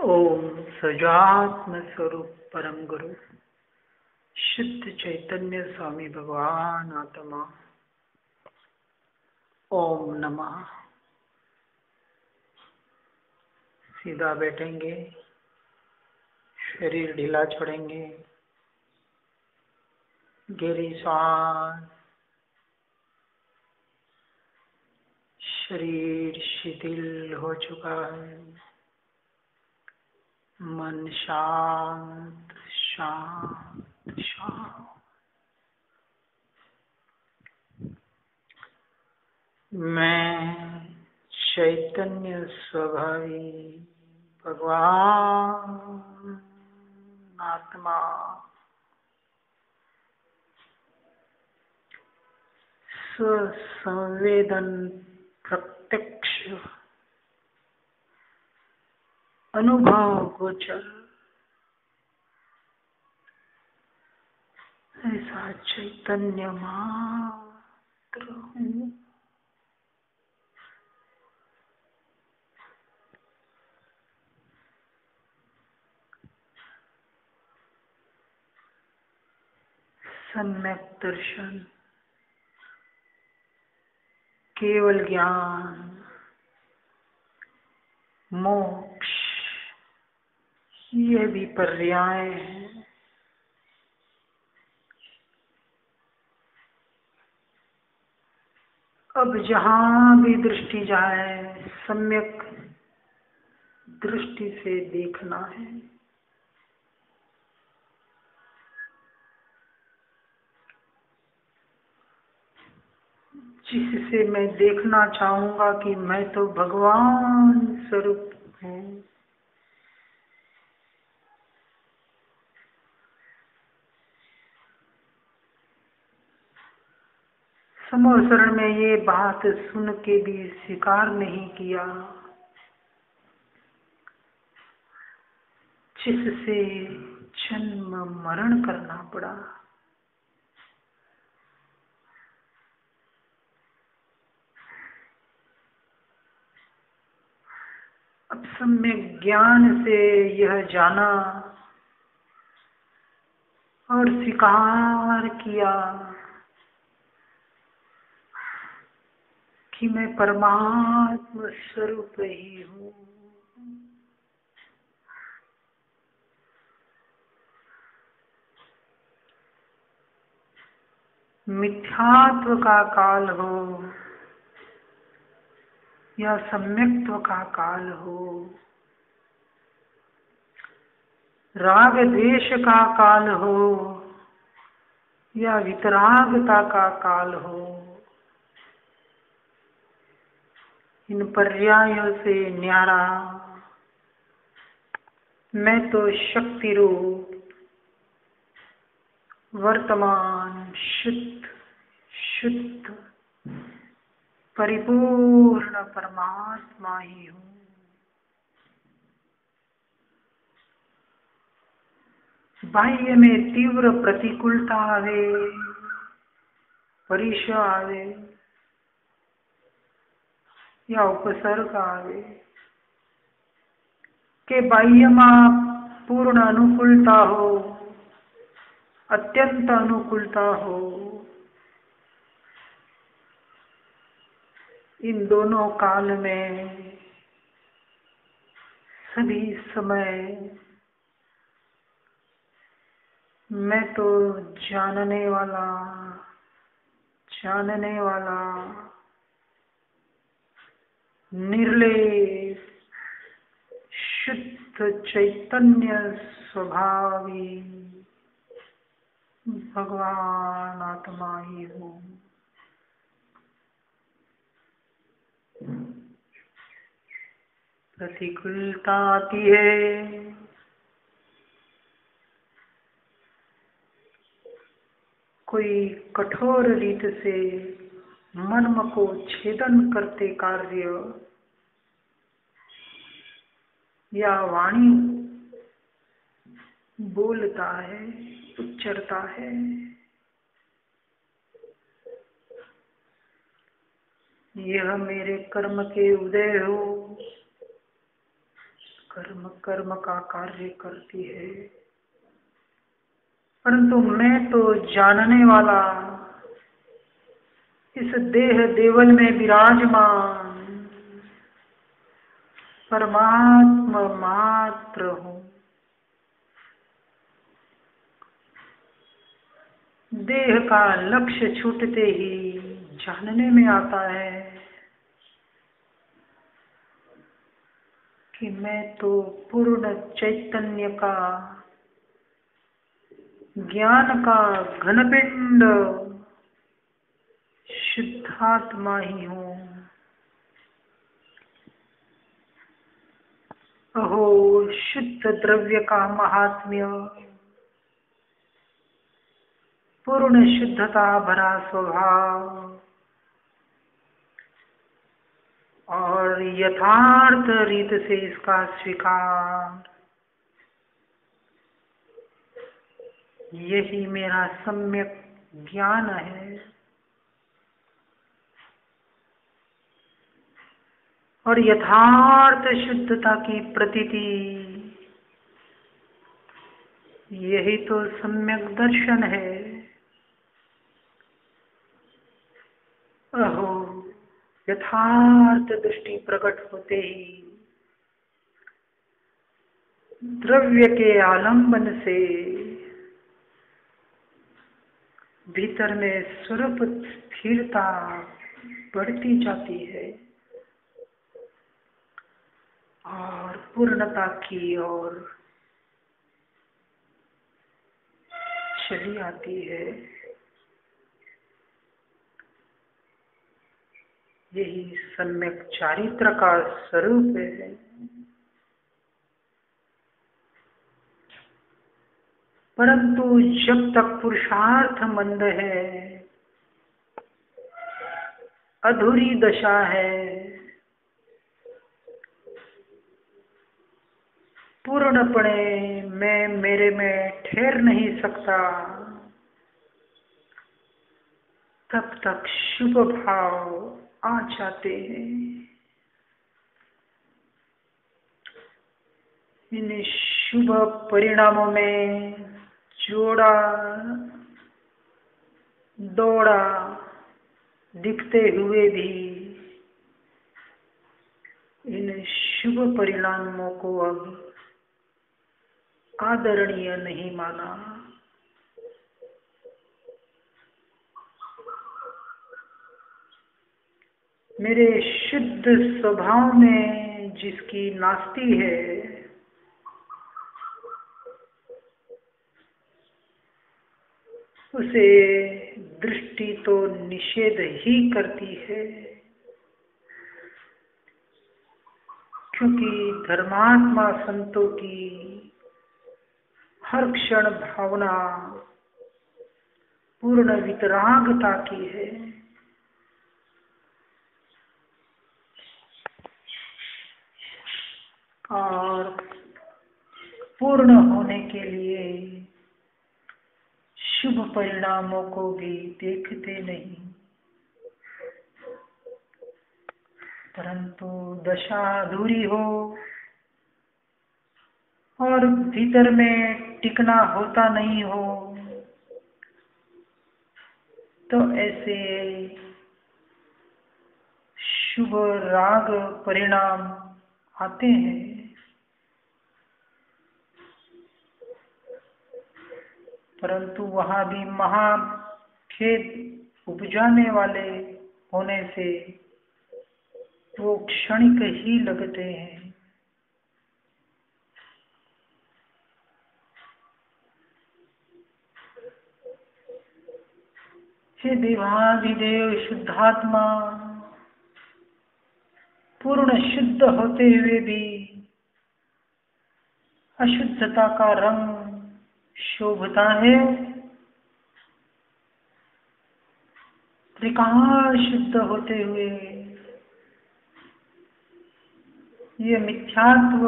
ओम सजात्म स्वरूप परम गुरु शुद्ध चैतन्य स्वामी भगवान आत्मा ओम नमः। सीधा बैठेंगे, शरीर ढीला छोड़ेंगे, गहरी सांस। शरीर शिथिल हो चुका है, मन शांत शांत शांत। मैं चैतन्य स्वभावी भगवान आत्मा स्वसंवेदन प्रत्यक्ष अनुभव गोचर ऐसा चैतन्य मात्र हूँ। सम्यक दर्शन, केवल ज्ञान, मोक्ष ये भी पर्याय है। अब जहाँ भी दृष्टि जाए सम्यक दृष्टि से देखना है। जिससे मैं देखना चाहूंगा कि मैं तो भगवान स्वरूप हूँ। समोसरण में ये बात सुन के भी स्वीकार नहीं किया, जिससे जन्म मरण करना पड़ा। अब सम्यक ज्ञान से यह जाना और स्वीकार किया कि मैं परमात्मा स्वरूप ही हूँ। मिथ्यात्व का काल हो या सम्यक्त्व का काल हो, राग द्वेष का काल हो या वितरागता का काल हो, इन पर्यायों से न्यारा मैं तो शक्ति रूप वर्तमान शुद्ध शुद्ध परिपूर्ण परमात्मा ही हूँ। बाह्य में तीव्र प्रतिकूलता आवे, परीक्षा आवे या उपसर्ग आवे के बाह्य में पूर्ण अनुकूलता हो, अत्यंत अनुकूलता हो, इन दोनों काल में सभी समय मैं तो जानने वाला निर्लेप शुद्ध चैतन्य स्वभावी भगवान आत्मा ही हूँ। प्रतिकूलता आती है, कोई कठोर रीत से मर्म को छेदन करते कार्य या वाणी बोलता है, उच्चरता है। यह मेरे कर्म के उदय हो कर्म कर्म का कार्य करती है, परंतु मैं तो जानने वाला, इस देह देवल में विराजमान परमात्मा मात्र हूँ। देह का लक्ष्य छूटते ही जानने में आता है कि मैं तो पूर्ण चैतन्य का, ज्ञान का घनपिंड शुद्धात्मा ही हूँ। अहो शुद्ध द्रव्य का महात्म्य, पूर्ण शुद्धता भरा स्वभाव और यथार्थ रीत से इसका स्वीकार, यही मेरा सम्यक ज्ञान है। और यथार्थ शुद्धता की प्रतीति, यही तो सम्यक दर्शन है। अहो यथार्थ दृष्टि प्रकट होते ही द्रव्य के आलंबन से भीतर में स्वरूप स्थिरता बढ़ती जाती है और पूर्णता की ओर चली आती है। यही सम्यक चारित्र का स्वरूप है। परंतु जब तक पुरुषार्थ मंद है, अधूरी दशा है, पूर्णपणे मैं मेरे में ठहर नहीं सकता, तब तक शुभ भाव आ जाते हैं। इन शुभ परिणामों में जोड़ा दौड़ा दिखते हुए भी इन शुभ परिणामों को अब आदरणीय नहीं माना। मेरे शुद्ध स्वभाव में जिसकी नास्ति है, उसे दृष्टि तो निषेध ही करती है, क्योंकि धर्मात्मा संतों की हर क्षण भावना पूर्ण वितरागता की है। और पूर्ण होने के लिए शुभ परिणामों को भी देखते नहीं, परंतु दशा अधूरी हो और भीतर में टिकना होता नहीं हो, तो ऐसे शुभ राग परिणाम आते हैं। परंतु वहां भी महाखेद उपजाने वाले होने से वो क्षणिक ही लगते हैं। हे देवाधिदेव शुद्धात्मा, पूर्ण शुद्ध होते हुए भी अशुद्धता का रंग शोभता है। त्रिकाल शुद्ध होते हुए ये मिथ्यात्व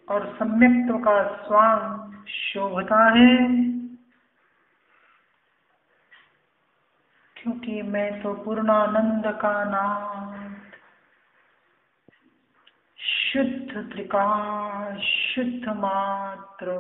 और सम्यक्त्व का स्वांग शोभता है, क्योंकि मैं तो पूर्णानंद का नाम शुद्ध त्रिकाल, शुद्ध मात्र।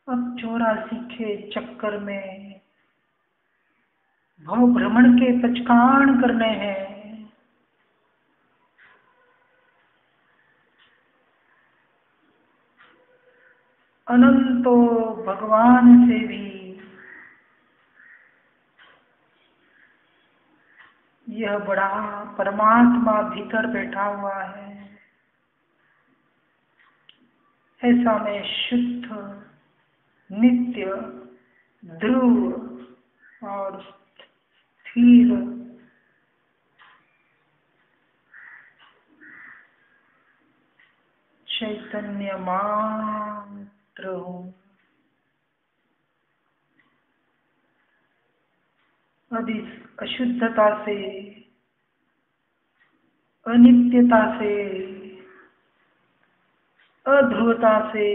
अब 84 के चक्कर में भव भ्रमण के पचकान करने हैं। अनंतो भगवान से भी यह बड़ा परमात्मा भीतर बैठा हुआ है। ऐसा मैं शुद्ध, नित्य, ध्रुव और स्थिर चैतन्य मात्र हूँ। अब इस अशुद्धता से, अनित्यता से, अध्रुवता से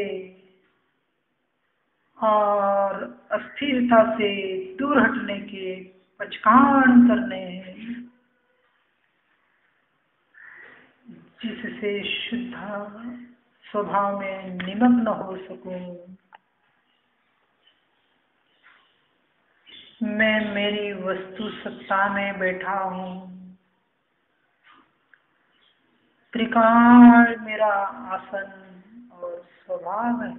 और अस्थिरता से दूर हटने के पचकान करने हैं, जिससे शुद्ध स्वभाव में निमग्न हो सकूं। मैं मेरी वस्तु सत्ता में बैठा हूँ। त्रिकाल मेरा आसन और स्वभाव है।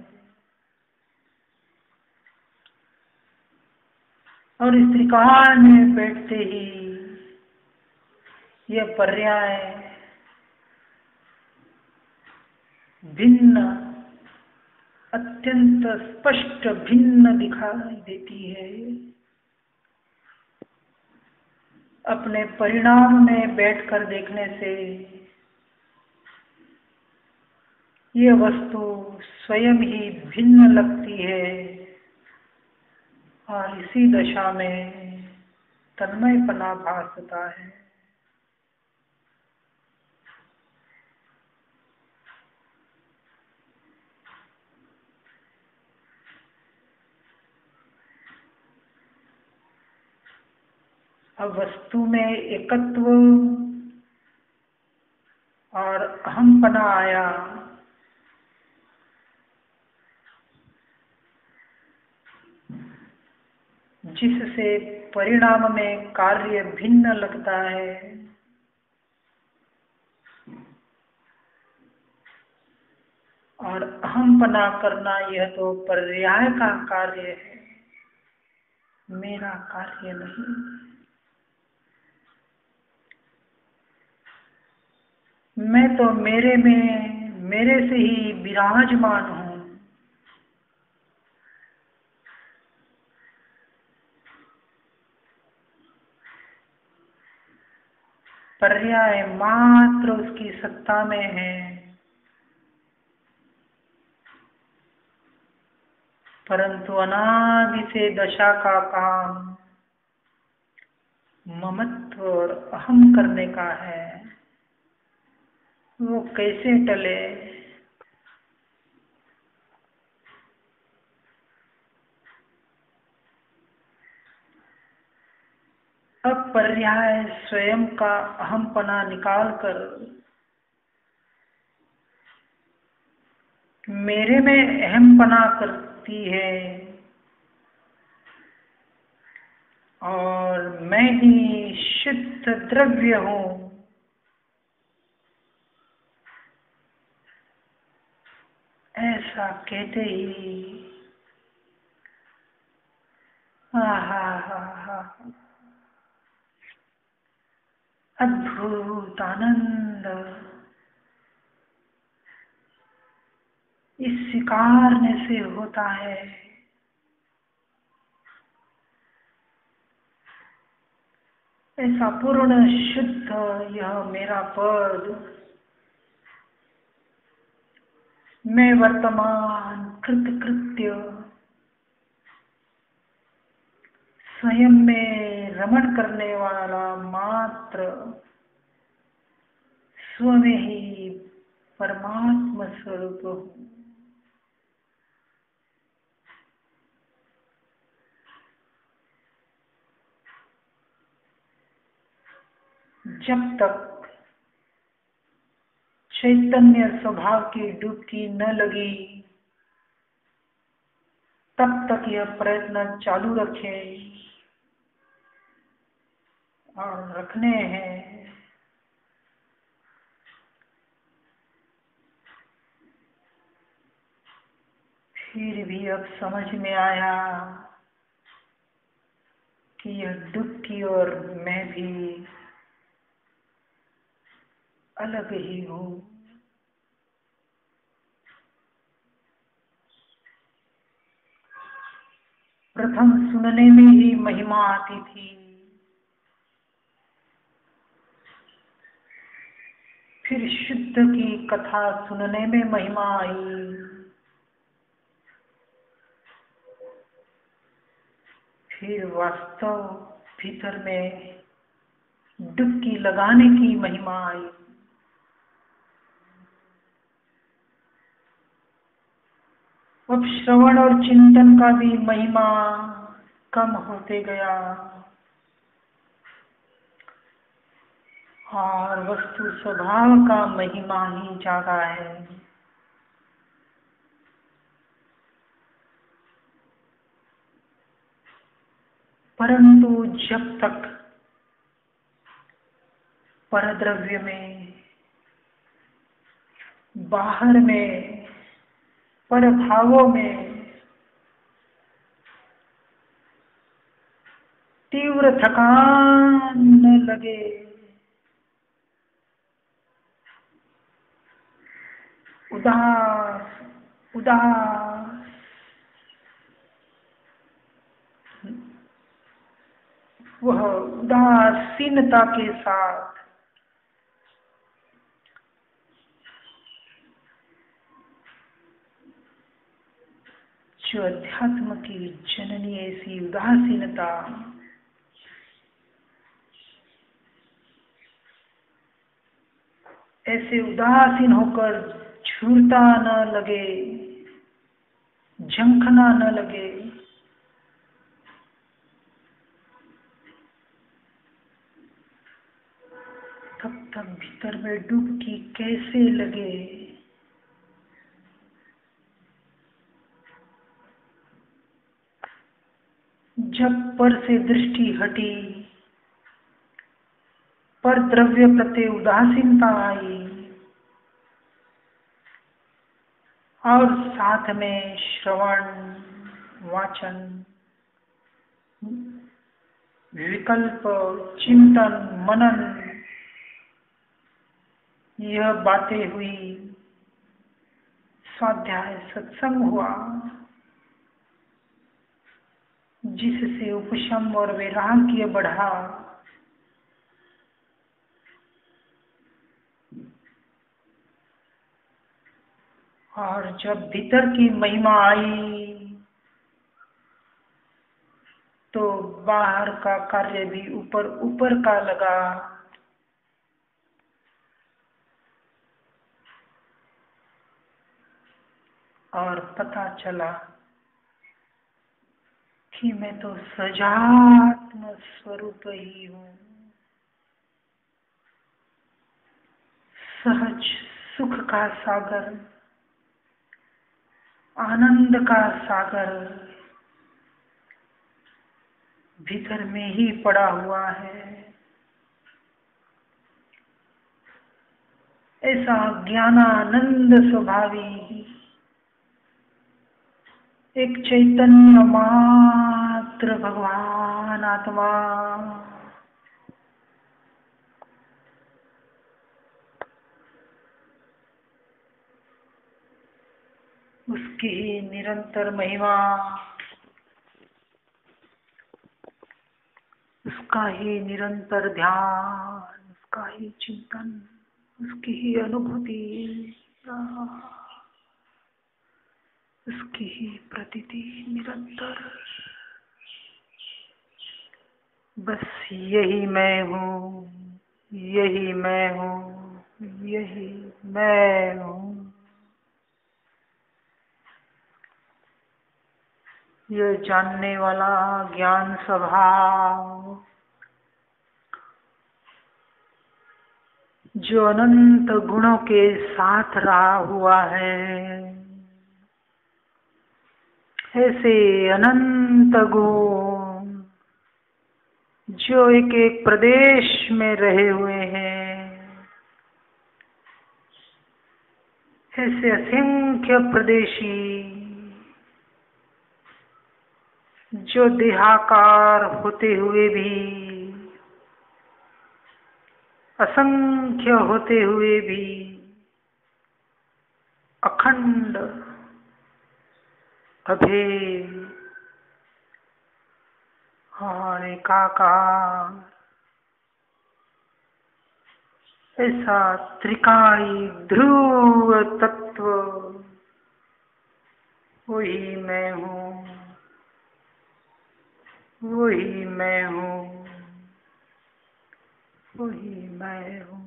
और इस त्रिकाल में बैठते ही यह पर्याय भिन्न, अत्यंत स्पष्ट भिन्न दिखाई देती है। अपने परिणाम में बैठकर देखने से ये वस्तु स्वयं ही भिन्न लगती है और इसी दशा में तन्मयपना भासता है। अब वस्तु में एकत्व और अहमपना आया, जिससे परिणाम में कार्य भिन्न लगता है। और अहमपना करना यह तो पर्याय का कार्य है, मेरा कार्य नहीं। मैं तो मेरे में, मेरे से ही विराजमान हूँ। पर्याय मात्र उसकी सत्ता में है, परंतु अनादि से दशा का काम ममत्व और अहम करने का है। वो कैसे टले? अब पर्याय स्वयं का अहमपना निकालकर मेरे में अहमपना करती है और मैं ही शुद्ध द्रव्य हूँ। ऐसा कहते ही अद्भुत आनंद इस स्वीकारने से होता है। ऐसा पूर्ण शुद्ध यह मेरा पद, मैं वर्तमान कृत्य स्वयं में रमण करने वाला मात्र, स्व में ही परमात्मा स्वरूप हूँ। जब तक चैतन्य स्वभाव की डुबकी न लगी, तब तक यह प्रयत्न चालू रखें और रखने हैं। फिर भी अब समझ में आया कि यह डुबकी और मैं भी अलग ही हूँ। प्रथम सुनने में ही महिमा आती थी, फिर शुद्ध की कथा सुनने में महिमा आई, फिर वास्तव भीतर में डुबकी लगाने की महिमा आई। अब श्रवण और चिंतन का भी महिमा कम होते गया और वस्तु स्वभाव का महिमा ही ज्यादा है। परंतु जब तक परद्रव्य में, बाहर में, परभावों में तीव्र थकान न लगे, उदास उदास वह उदासीनता के साथ जो अध्यात्म की जननी ऐसी उदासीनता, ऐसे उदासीन होकर झूरता न लगे, झंखना न लगे, तब तक भीतर में डुबकी कैसे लगे। जब पर से दृष्टि हटी, पर द्रव्य प्रति उदासीनता आई और साथ में श्रवण, वाचन, विकल्प, चिंतन, मनन, यह बातें हुई, स्वाध्याय सत्संग हुआ, जिससे उपशम और वैराग्य बढ़ा। और जब भीतर की महिमा आई तो बाहर का कार्य भी ऊपर ऊपर का लगा। और पता चला कि मैं तो सजात्म स्वरूप ही हूँ। सहज सुख का सागर, आनंद का सागर भीतर में ही पड़ा हुआ है। ऐसा ज्ञानानंद स्वभावी एक चैतन्य मात्र भगवान आत्मा, उसकी ही निरंतर महिमा, उसका ही निरंतर ध्यान, उसका ही चिंतन, उसकी ही अनुभूति, उसकी ही प्रतीति निरंतर। बस यही मैं हूँ, यही मैं हूँ, यही मैं हूँ। ये जानने वाला ज्ञान स्वभाव जो अनंत गुणों के साथ रहा हुआ है, ऐसे अनंत गुण जो एक एक प्रदेश में रहे हुए हैं, ऐसे असंख्य प्रदेशी जो देहाकार होते हुए भी, असंख्य होते हुए भी अखंड अभेद और एकाकार, ऐसा त्रिकाणी ध्रुव तत्व वही मैं हूँ, वही मैं हूँ, वही मैं हूँ।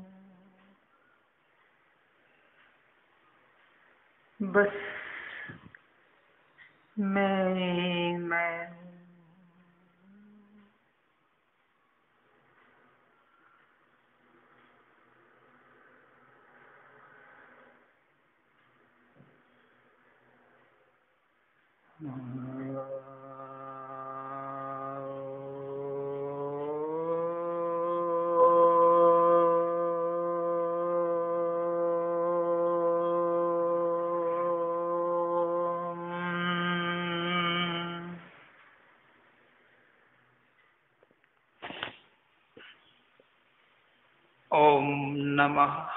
बस मैं हूँ। ओम नमः